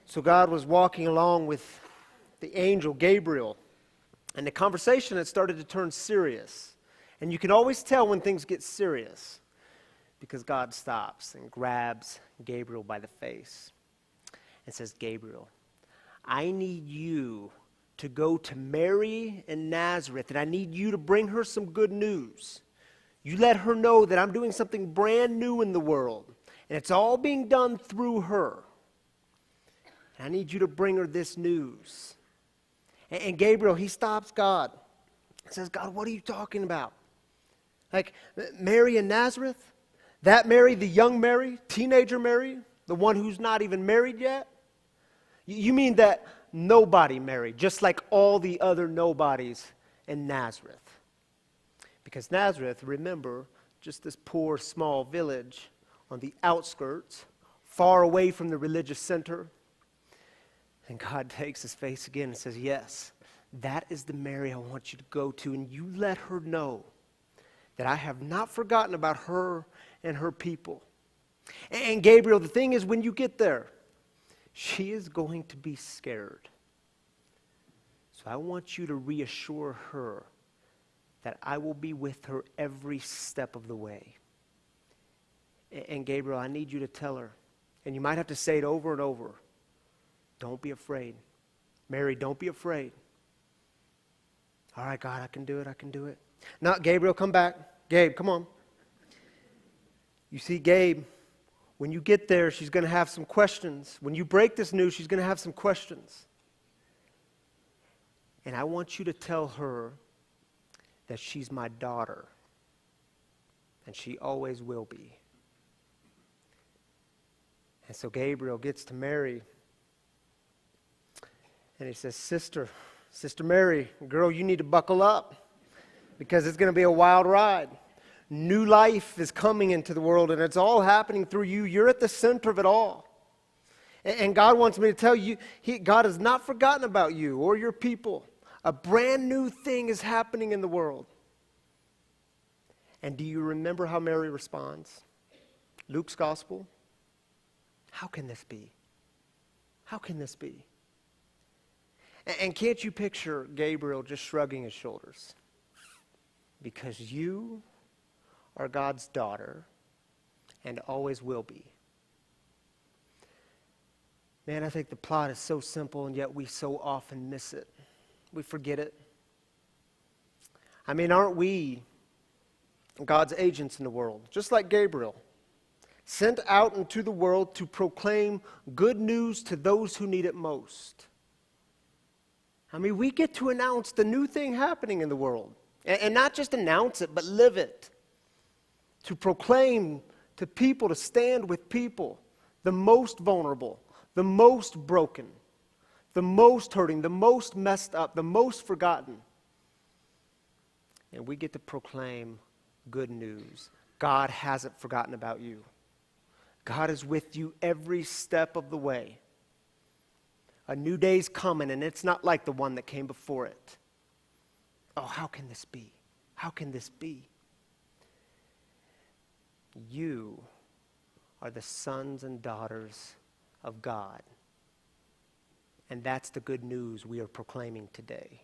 So God was walking along with the angel Gabriel, and the conversation had started to turn serious. And you can always tell when things get serious because God stops and grabs Gabriel by the face and says, Gabriel, I need you to go to Mary in Nazareth, and I need you to bring her some good news. You let her know that I'm doing something brand new in the world, and it's all being done through her. And I need you to bring her this news. And Gabriel, he stops God and says, God, what are you talking about? Like Mary in Nazareth? That Mary, the young Mary, teenager Mary, the one who's not even married yet? You mean that nobody Mary, just like all the other nobodies in Nazareth? Because Nazareth, remember, just this poor small village on the outskirts, far away from the religious center. And God takes his face again and says, yes, that is the Mary I want you to go to, and you let her know that I have not forgotten about her and her people. And Gabriel, the thing is, when you get there, she is going to be scared. So I want you to reassure her that I will be with her every step of the way. And Gabriel, I need you to tell her, and you might have to say it over and over, don't be afraid. Mary, don't be afraid. All right, God, I can do it. Now, Gabriel, come back. Gabe, come on. You see, Gabe, when you get there, she's going to have some questions. When you break this news, she's going to have some questions. And I want you to tell her that she's my daughter, and she always will be. And so Gabriel gets to Mary, and he says, Sister Mary, girl, you need to buckle up because it's going to be a wild ride. New life is coming into the world, and it's all happening through you. You're at the center of it all. And God wants me to tell you, God has not forgotten about you or your people. A brand new thing is happening in the world. And do you remember how Mary responds? Luke's gospel. How can this be? How can this be? And can't you picture Gabriel just shrugging his shoulders? Because you are God's daughter and always will be. Man, I think the plot is so simple, and yet we so often miss it. We forget it. I mean, aren't we God's agents in the world, just like Gabriel, sent out into the world to proclaim good news to those who need it most? I mean, we get to announce the new thing happening in the world, and not just announce it, but live it. To proclaim to people, to stand with people, the most vulnerable, the most broken, the most hurting, the most messed up, the most forgotten. And we get to proclaim good news. God hasn't forgotten about you. God is with you every step of the way. A new day's coming, and it's not like the one that came before it. Oh, how can this be? How can this be? You are the sons and daughters of God. And that's the good news we are proclaiming today.